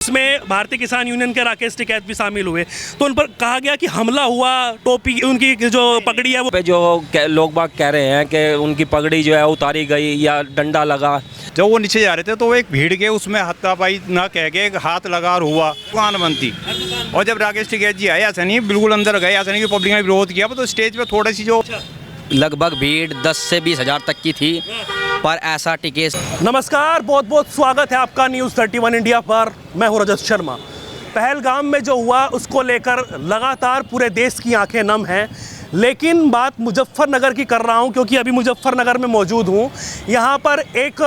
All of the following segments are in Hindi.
इसमें भारतीय किसान यूनियन के राकेश टिकैत भी शामिल हुए, तो उन पर कहा गया कि हमला हुआ, टोपी उनकी जो पगड़ी है वो पे जो लोग बाग कह रहे हैं कि उनकी पगड़ी जो है उतारी गई या डंडा लगा। जब वो नीचे जा रहे थे तो वो एक भीड़ के उसमें हाथापाई ना कह के एक हाथ लगा और हुआ दुकान बनती। और जब राकेश टिकैत जी आए, ऐसा नहीं बिल्कुल अंदर गए, ऐसा नहीं कि पब्लिक ने विरोध किया, तो स्टेज पे थोड़ी सी जो लगभग भीड़ 10 से 20 हज़ार तक की थी, पर ऐसा टिकैत। नमस्कार, बहुत बहुत स्वागत है आपका न्यूज़ 31 इंडिया पर। मैं हूं रजत शर्मा। पहलगाम में जो हुआ उसको लेकर लगातार पूरे देश की आंखें नम हैं, लेकिन बात मुजफ्फरनगर की कर रहा हूं क्योंकि अभी मुजफ्फरनगर में मौजूद हूं। यहां पर एक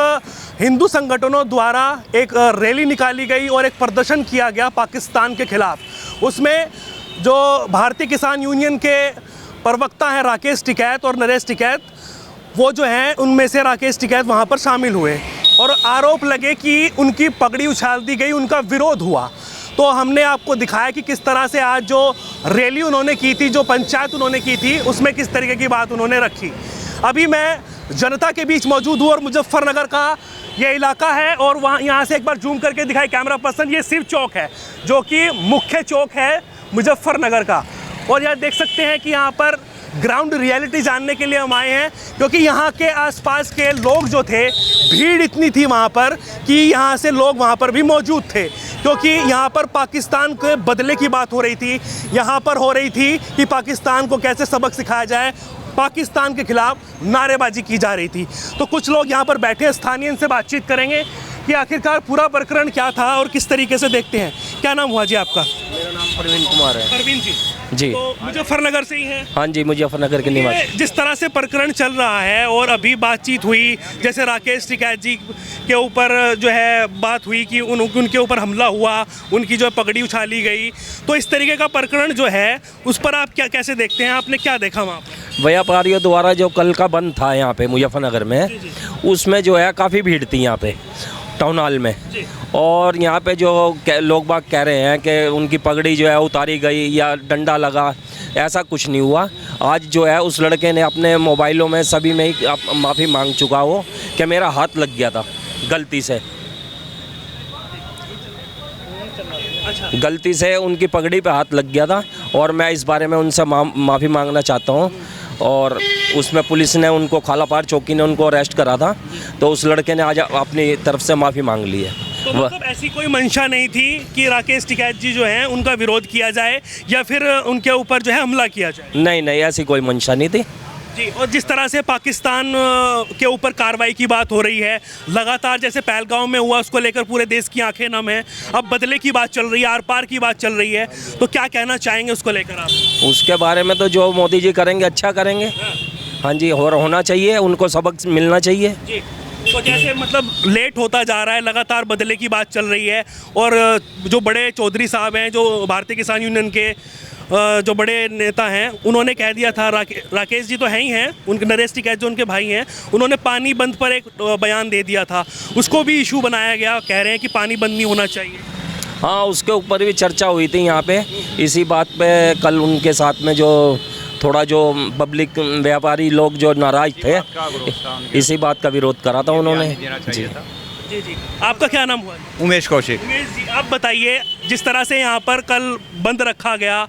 हिंदू संगठनों द्वारा एक रैली निकाली गई और एक प्रदर्शन किया गया पाकिस्तान के खिलाफ। उसमें जो भारतीय किसान यूनियन के प्रवक्ता हैं राकेश टिकैत और नरेश टिकैत, वो जो हैं उनमें से राकेश टिकैत वहाँ पर शामिल हुए और आरोप लगे कि उनकी पगड़ी उछाल दी गई, उनका विरोध हुआ। तो हमने आपको दिखाया कि किस तरह से आज जो रैली उन्होंने की थी, जो पंचायत उन्होंने की थी, उसमें किस तरीके की बात उन्होंने रखी। अभी मैं जनता के बीच मौजूद हूँ और मुजफ्फरनगर का ये इलाका है और वहाँ यहाँ से एक बार जूम करके दिखाए कैमरा पर्सन, ये शिव चौक है जो कि मुख्य चौक है मुजफ्फरनगर का। और यह देख सकते हैं कि यहाँ पर ग्राउंड रियलिटी जानने के लिए हम आए हैं क्योंकि यहाँ के आसपास के लोग जो थे, भीड़ इतनी थी वहाँ पर कि यहाँ से लोग वहाँ पर भी मौजूद थे, क्योंकि यहाँ पर पाकिस्तान के बदले की बात हो रही थी। यहाँ पर हो रही थी कि पाकिस्तान को कैसे सबक सिखाया जाए, पाकिस्तान के खिलाफ नारेबाजी की जा रही थी। तो कुछ लोग यहाँ पर बैठे हैं, स्थानीय इनसे बातचीत करेंगे कि आखिरकार पूरा प्रकरण क्या था और किस तरीके से देखते हैं। क्या नाम हुआ जी आपका? मेरा नाम प्रवीण कुमार है। परवीन जी जी। तो मुजफ्फरनगर से ही हैं? हाँ जी, मुजफ्फरनगर के निवासी। जिस तरह से प्रकरण चल रहा है और अभी बातचीत हुई, जैसे राकेश टिकैत जी के ऊपर जो है बात हुई कि उनके ऊपर हमला हुआ, उनकी जो पगड़ी उछाली गई, तो इस तरीके का प्रकरण जो है उस पर आप क्या कैसे देखते हैं? आपने क्या देखा वहाँ पर? व्यापारियों द्वारा जो कल का बंद था यहाँ पे मुजफ्फरनगर में, उसमें जो है काफ़ी भीड़ थी यहाँ पे टाउन हॉल में। और यहाँ पे जो लोग बाग कह रहे हैं कि उनकी पगड़ी जो है उतारी गई या डंडा लगा, ऐसा कुछ नहीं हुआ। आज जो है उस लड़के ने अपने मोबाइलों में सभी में ही माफ़ी मांग चुका हो कि मेरा हाथ लग गया था गलती से। गलती से उनकी पगड़ी पे हाथ लग गया था और मैं इस बारे में उनसे माफ़ी मांगना चाहता हूँ। और उसमें पुलिस ने उनको खालापार चौकी ने उनको अरेस्ट करा था, तो उस लड़के ने आज अपनी तरफ से माफ़ी मांग ली है। तो मतलब ऐसी कोई मंशा नहीं थी कि राकेश टिकैत जी जो हैं उनका विरोध किया जाए या फिर उनके ऊपर जो है हमला किया जाए? नहीं, ऐसी कोई मंशा नहीं थी जी। और जिस तरह से पाकिस्तान के ऊपर कार्रवाई की बात हो रही है लगातार, जैसे पहलगाम में हुआ, उसको लेकर पूरे देश की आंखें नम हैं। अब बदले की बात चल रही है, आर पार की बात चल रही है, तो क्या कहना चाहेंगे उसको लेकर आप? उसके बारे में तो जो मोदी जी करेंगे अच्छा करेंगे। हाँ जी, और होना चाहिए, उनको सबक मिलना चाहिए जी। तो जैसे मतलब लेट होता जा रहा है, लगातार बदले की बात चल रही है और जो बड़े चौधरी साहब हैं, जो भारतीय किसान यूनियन के जो बड़े नेता हैं, उन्होंने कह दिया था, राकेश जी तो हैं ही हैं, उनके नरेश टिकैत जो उनके भाई हैं, उन्होंने पानी बंद पर एक बयान दे दिया था, उसको भी इशू बनाया गया। कह रहे हैं कि पानी बंद नहीं होना चाहिए। हाँ, उसके ऊपर भी चर्चा हुई थी यहाँ पे। इसी बात पे कल उनके साथ में जो थोड़ा जो पब्लिक व्यापारी लोग जो नाराज थे, इसी बात का विरोध करा था उन्होंने। जी जी। आपका क्या नाम हुआ? उमेश कौशिक। उमेश जी, आप बताइए, जिस तरह से यहाँ पर कल बंद रखा गया,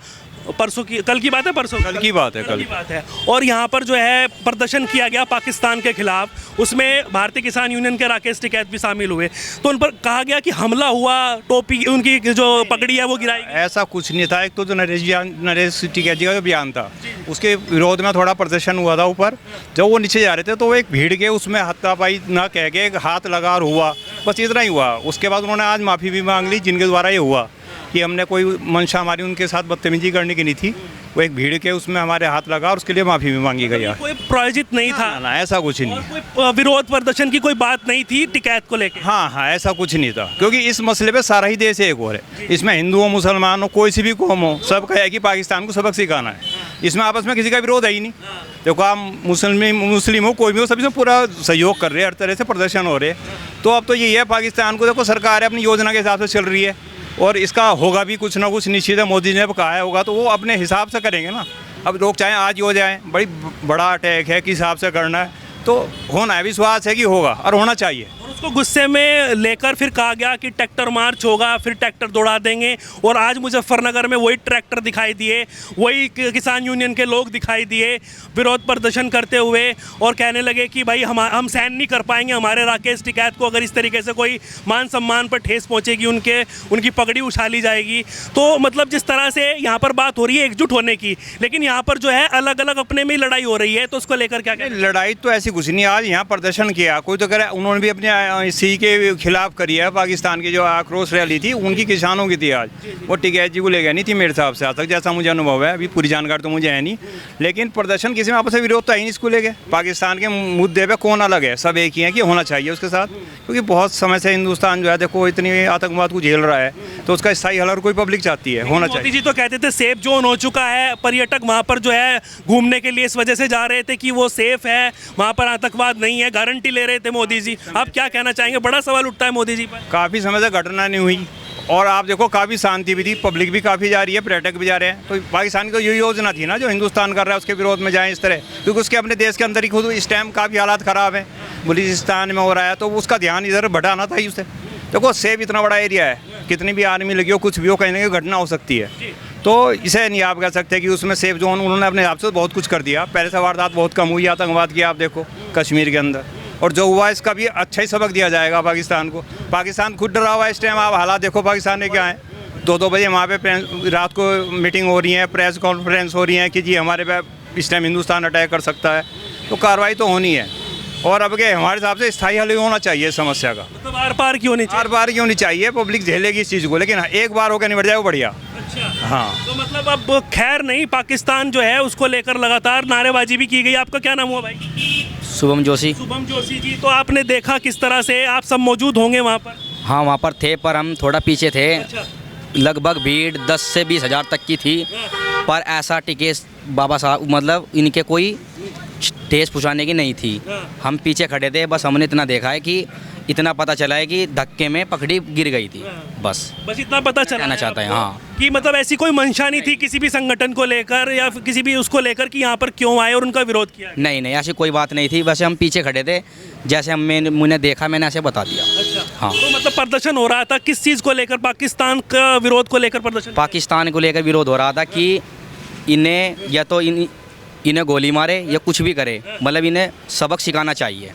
परसों की, कल की बात है, परसों कल की बात है, कल की बात है, और यहाँ पर जो है प्रदर्शन किया गया पाकिस्तान के खिलाफ, उसमें भारतीय किसान यूनियन के राकेश टिकैत भी शामिल हुए, तो उन पर कहा गया कि हमला हुआ, टोपी उनकी जो पगड़ी है वो गिराई गई। ऐसा कुछ नहीं था। एक तो जो नरेश टिकैत जी का जो बयान था, उसके विरोध में थोड़ा प्रदर्शन हुआ था ऊपर। जब वो नीचे जा रहे थे तो वो एक भीड़ के उसमें हाथापाई ना कह के एक हाथ लगा और हुआ, बस इतना ही हुआ। उसके बाद उन्होंने आज माफ़ी भी मांग ली, जिनके द्वारा ये हुआ कि हमने कोई मंशा हमारी उनके साथ बदतमीजी करने की नहीं थी। वो एक भीड़ के उसमें हमारे हाथ लगा और उसके लिए माफ़ी भी मांगी गई है। कोई प्रायोजित नहीं था ना, ऐसा कुछ नहीं। कोई विरोध प्रदर्शन की कोई बात नहीं थी टिकैत को लेकर? हाँ, ऐसा कुछ नहीं था, क्योंकि इस मसले पे सारा ही देश एक और है। इसमें हिंदू हो, मुसलमान हो, कोई सी भी कौम हो, सब कहे कि पाकिस्तान को सबक सिखाना है। इसमें आपस में किसी का विरोध है ही नहीं। देखो, आप मुस्लिम हो, कोई भी हो, सभी से पूरा सहयोग कर रहे हैं, हर तरह से प्रदर्शन हो रहे हैं। तो अब तो यही है, पाकिस्तान को देखो, सरकार है अपनी योजना के हिसाब से चल रही है और इसका होगा भी कुछ ना कुछ निश्चित है। मोदी ने कहा है होगा, तो वो अपने हिसाब से करेंगे ना। अब लोग चाहें आज ही हो जाए, बड़ा अटैक है, किस हिसाब से करना है, तो होना है, विश्वास है कि होगा और होना चाहिए। और उसको उसको गुस्से में लेकर फिर कहा गया कि ट्रैक्टर मार्च होगा, फिर ट्रैक्टर दौड़ा देंगे। और आज मुजफ्फरनगर में वही ट्रैक्टर दिखाई दिए, वही किसान यूनियन के लोग दिखाई दिए विरोध प्रदर्शन करते हुए और कहने लगे कि भाई हम सहन नहीं कर पाएंगे, हमारे राकेश टिकैत को अगर इस तरीके से कोई मान सम्मान पर ठेस पहुंचेगी, उनकी पगड़ी उछाली जाएगी। तो मतलब जिस तरह से यहाँ पर बात हो रही है एकजुट होने की, लेकिन यहाँ पर जो है अलग अलग अपने में ही लड़ाई हो रही है, तो उसको लेकर क्या कहना? लड़ाई तो ऐसी कुछ नहीं, आज यहाँ प्रदर्शन किया कोई तो करे, उन्होंने भी अपने सी के खिलाफ करी है। पाकिस्तान की जो आक्रोश रैली थी उनकी किसानों की थी आज, वो टिकैत जी को ले गया नहीं थी मेरे हिसाब से आज तक, जैसा मुझे अनुभव है, अभी पूरी जानकारी तो मुझे है नहीं। लेकिन प्रदर्शन किसी में आपस में विरोध तो है नहीं इसको लेके। पाकिस्तान के मुद्दे पे कौन अलग है, सब एक ही है कि होना चाहिए उसके साथ, क्योंकि बहुत समय से हिंदुस्तान जो है देखो इतनी आतंकवाद को झेल रहा है, तो उसका स्थायी हल हर कोई पब्लिक चाहती है, होना चाहिए। मोदी जी तो कहते थे सेफ जोन हो चुका है, पर्यटक वहाँ पर जो है घूमने के लिए इस वजह से जा रहे थे कि वो सेफ है, वहाँ पर आतंकवाद नहीं है, गारंटी ले रहे थे मोदी जी। आप क्या कहना चाहेंगे? बड़ा सवाल उठता है मोदी जी पर। काफ़ी समय से घटना नहीं हुई और आप देखो काफ़ी शांति भी थी, पब्लिक भी काफ़ी जा रही है, पर्यटक भी जा रहे हैं। तो पाकिस्तान की तो यही योजना थी ना जो हिंदुस्तान कर रहा है उसके विरोध में जाएं इस तरह, क्योंकि उसके अपने देश के अंदर ही खुद इस टाइम काफ़ी हालात ख़राब हैं, बलूचिस्तान में हो रहा है, तो उसका ध्यान इधर बढ़ाना था ही उसे। देखो सेब इतना बड़ा एरिया है, कितनी भी आर्मी लगी हो कुछ भी हो, कहीं ना कहीं घटना हो सकती है, तो इसे नहीं आप कह सकते कि उसमें सेफ जोन उन्होंने अपने हिसाब से बहुत कुछ कर दिया। पहले से वारदात बहुत कम हुई आतंकवाद की, आप देखो कश्मीर के अंदर, और जो हुआ इसका भी अच्छा ही सबक दिया जाएगा पाकिस्तान को। पाकिस्तान खुद डरा हुआ है इस टाइम, आप हालात देखो पाकिस्तान में क्या है। 2-2 बजे वहाँ पे रात को मीटिंग हो रही है, प्रेस कॉन्फ्रेंस हो रही है कि जी हमारे पे इस टाइम हिंदुस्तान अटैक कर सकता है, तो कार्रवाई तो होनी है। और अब के हमारे हिसाब से स्थायी हल होना चाहिए इस समस्या का। मतलब आर पार की होनी चाहिए, आर पार की होनी चाहिए, पब्लिक झेलेगी इस चीज़ को, लेकिन एक बार होकर निपट जाए वो बढ़िया। अच्छा हाँ, तो मतलब अब खैर नहीं, पाकिस्तान जो है उसको लेकर लगातार नारेबाजी भी की गई। आपका क्या नाम हुआ भाई? शुभम जोशी। शुभम जोशी जी, तो आपने देखा किस तरह से, आप सब मौजूद होंगे वहाँ पर? हाँ वहाँ पर थे, पर हम थोड़ा पीछे थे। अच्छा। लगभग भीड़ 10 से 20 हज़ार तक की थी, पर ऐसा टिकेस बाबा साहब मतलब इनके कोई ठेस पहुँचाने की नहीं थी। हम पीछे खड़े थे, बस हमने इतना देखा है कि इतना पता चला है कि धक्के में पकड़ी गिर गई थी, बस इतना पता चला कहना चाहता है। हाँ, कि मतलब ऐसी कोई मंशा नहीं थी किसी भी संगठन को लेकर या फिर किसी भी उसको लेकर कि यहाँ पर क्यों आए और उनका विरोध किया है? नहीं ऐसी कोई बात नहीं थी, वैसे हम पीछे खड़े थे, जैसे मैंने देखा मैंने ऐसे बता दिया। अच्छा। हाँ, तो मतलब प्रदर्शन हो रहा था किस चीज़ को लेकर? पाकिस्तान का विरोध को लेकर प्रदर्शन? पाकिस्तान को लेकर विरोध हो रहा था कि इन्हें या तो इन्हें गोली मारे या कुछ भी करे, मतलब इन्हें सबक सिखाना चाहिए।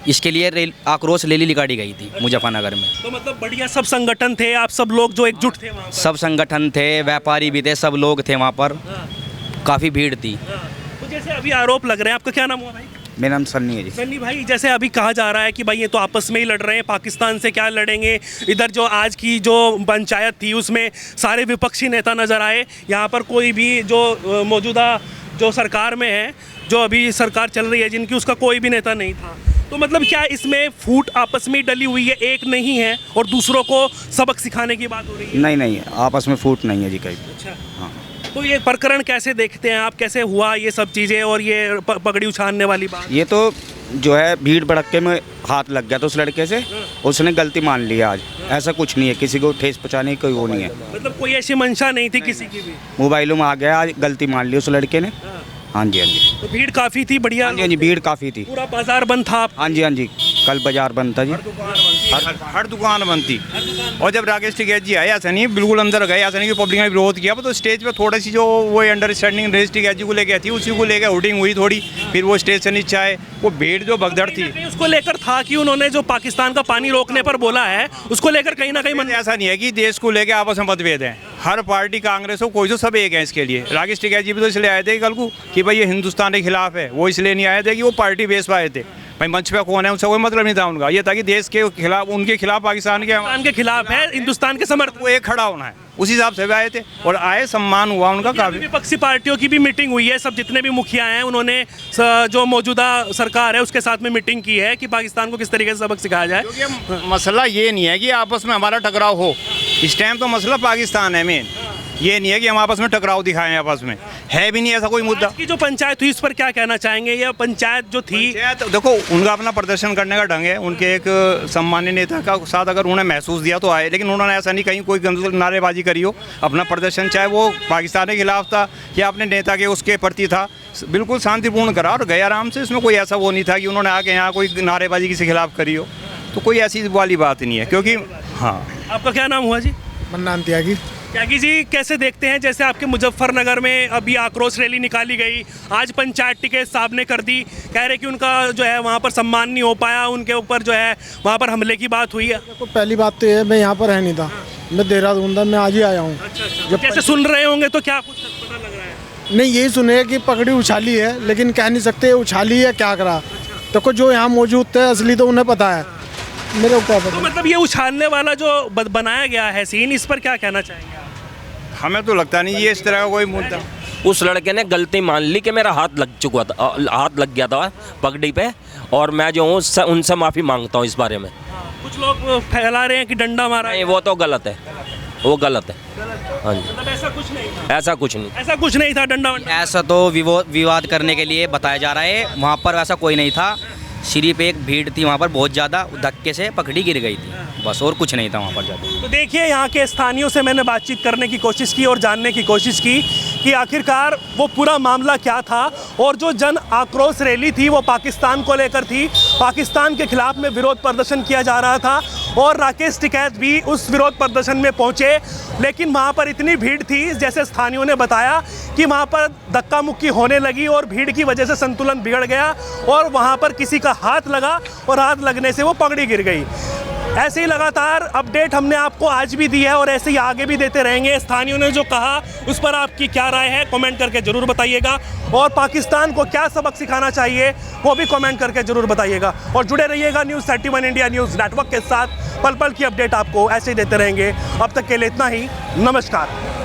इसके लिए आक्रोश रैली निकाली गई थी मुजफ्फरनगर में। तो मतलब बढ़िया सब संगठन थे, आप सब लोग जो एकजुट थे वहाँ पर? सब संगठन थे, व्यापारी भी थे, सब लोग थे वहाँ पर, काफ़ी भीड़ थी। तो जैसे अभी आरोप लग रहे हैं, आपका क्या नाम हुआ भाई? मेरा नाम सन्नी है जी। सन्नी भाई, जैसे अभी कहा जा रहा है कि भाई ये तो आपस में ही लड़ रहे हैं, पाकिस्तान से क्या लड़ेंगे। इधर जो आज की जो पंचायत थी उसमें सारे विपक्षी नेता नज़र आए, यहाँ पर कोई भी जो मौजूदा जो सरकार में है, जो अभी सरकार चल रही है जिनकी, उसका कोई भी नेता नहीं था। तो मतलब क्या इसमें फूट आपस में डली हुई है, एक नहीं है और दूसरों को सबक सिखाने की बात हो रही है? नहीं आपस में फूट नहीं है जी कहीं। अच्छा। हाँ, तो ये प्रकरण कैसे देखते हैं आप, कैसे हुआ ये सब चीज़ें और ये पगड़ी उछालने वाली बात? ये तो जो है भीड़ भड़क्के में हाथ लग गया तो उस लड़के से, उसने गलती मान लिया आज। ऐसा कुछ नहीं है, किसी को ठेस पहुँचाने की कोई वो नहीं है, मतलब कोई ऐसी मंशा नहीं थी किसी की भी? मोबाइलों में आ गया आज, गलती मान ली उस लड़के ने। हाँ जी। तो भीड़ काफ़ी थी, बढ़िया? हाँ जी, भीड़ काफ़ी थी, पूरा बाजार बंद था? हाँ जी, कल बाजार बंद था जी। हर दुकान बंद थी। और जब राकेश टिकैत जी आए, ऐसा नहीं बिल्कुल अंदर गए, ऐसा नहीं कि पब्लिक ने विरोध किया, तो स्टेज पे थोड़ी सी जो वो अंडरस्टैंडिंग राकेश टिकैत जी को लेकर थी, उसी को लेकर होर्डिंग हुई थोड़ी, फिर वो स्टेज से नीचे आए, वो भीड़ जो भगदड़ थी उसको लेकर था कि उन्होंने जो पाकिस्तान का पानी रोकने पर बोला है उसको लेकर कहीं ना कहीं ऐसा नहीं है कि देश को लेकर आपस में मतभेद हैं। हर पार्टी कांग्रेस हो कोई तो सब एक है इसके लिए। राकेश टिकैत जी भी तो इसलिए आए थे कल को कि भाई ये हिंदुस्तान के खिलाफ है, वो इसलिए नहीं आए थे कि वो पार्टी बेस पर आए थे। भाई मंच पे कौन है उनसे कोई मतलब नहीं था उनका, ये था कि देश के खिलाफ, उनके खिलाफ, पाकिस्तान के खिलाफ है, हिंदुस्तान के समर्थन, वो एक खड़ा होना है, उसी हिसाब से भी आए थे और आए, सम्मान हुआ उनका काफी। विपक्षी पार्टियों की भी मीटिंग हुई है, सब जितने भी मुखिया हैं उन्होंने जो मौजूदा सरकार है उसके साथ में मीटिंग की है कि पाकिस्तान को किस तरीके से सबक सिखाया जाए। क्योंकि मसला ये नहीं है कि आपस में हमारा टकराव हो, इस टाइम तो मसला पाकिस्तान है मेन, ये नहीं है कि हम आपस में टकराव दिखाएं, आपस में है भी नहीं ऐसा कोई मुद्दा। की जो पंचायत हुई इस पर क्या कहना चाहेंगे? ये पंचायत जो थी, देखो उनका अपना प्रदर्शन करने का ढंग है, उनके एक सम्मान्य नेता का साथ अगर उन्हें महसूस दिया तो आए, लेकिन उन्होंने ऐसा नहीं कहीं कोई नारेबाजी करी हो। अपना प्रदर्शन चाहे वो पाकिस्तान के खिलाफ था या अपने नेता के उसके प्रति था, बिल्कुल शांतिपूर्ण करा और गए आराम से। इसमें कोई ऐसा वो नहीं था कि उन्होंने आके यहाँ कोई नारेबाजी किसी खिलाफ करी हो। तो कोई ऐसी वाली बात नहीं है, क्योंकि हाँ। आपका क्या नाम हुआ जी? मन्नान त्यागी। त्यागी जी, कैसे देखते हैं जैसे आपके मुजफ्फरनगर में अभी आक्रोश रैली निकाली गई, आज पंचायत टिकैत साहब ने कर दी, कह रहे कि उनका जो है वहाँ पर सम्मान नहीं हो पाया, उनके ऊपर जो है वहाँ पर हमले की बात हुई है। देखो पहली बात तो ये है, मैं यहाँ पर है नहीं था, मैं देहरादून था, मैं आज ही आया हूँ। अच्छा। जैसे सुन रहे होंगे तो क्या कुछ पता लग रहा है? नहीं, यही सुने कि पगड़ी उछाली है, लेकिन कह नहीं सकते उछाली है क्या करा। देखो जो यहाँ मौजूद थे असली तो उन्हें पता है, मेरे को क्या तो पता। मतलब ये उछालने वाला जो बनाया गया है सीन, इस पर क्या कहना चाहेंगे आप? हमें तो लगता नहीं ये इस तरह का कोई मुद्दा। उस लड़के ने गलती मान ली कि मेरा हाथ लग चुका था, हाथ लग गया था पगड़ी पे, और मैं जो हूँ उनसे माफ़ी मांगता हूँ इस बारे में। कुछ लोग फैला रहे हैं कि डंडा मारा नहीं, वो तो गलत है, वो गलत है। हाँ जी, मतलब ऐसा कुछ नहीं था। ऐसा कुछ नहीं था, डंडा वंडा। ऐसा तो विवाद करने के लिए बताया जा रहा है, वहाँ पर वैसा कोई नहीं था। सिर्फ एक भीड़ थी वहाँ पर बहुत ज़्यादा, धक्के से पगड़ी गिर गई थी बस, और कुछ नहीं था वहाँ पर ज़्यादा। तो देखिए, यहाँ के स्थानीयों से मैंने बातचीत करने की कोशिश की और जानने की कोशिश की कि आखिरकार वो पूरा मामला क्या था, और जो जन आक्रोश रैली थी वो पाकिस्तान को लेकर थी, पाकिस्तान के खिलाफ में विरोध प्रदर्शन किया जा रहा था, और राकेश टिकैत भी उस विरोध प्रदर्शन में पहुंचे। लेकिन वहाँ पर इतनी भीड़ थी, जैसे स्थानीयों ने बताया, कि वहाँ पर धक्का मुक्की होने लगी और भीड़ की वजह से संतुलन बिगड़ गया और वहाँ पर किसी का हाथ लगा और हाथ लगने से वो पगड़ी गिर गई। ऐसे ही लगातार अपडेट हमने आपको आज भी दी है और ऐसे ही आगे भी देते रहेंगे। स्थानीयों ने जो कहा उस पर आपकी क्या राय है, कमेंट करके ज़रूर बताइएगा, और पाकिस्तान को क्या सबक सिखाना चाहिए वो भी कमेंट करके ज़रूर बताइएगा। और जुड़े रहिएगा न्यूज़ 31 इंडिया न्यूज़ नेटवर्क के साथ, पल पल की अपडेट आपको ऐसे ही देते रहेंगे। अब तक के लिए इतना ही, नमस्कार।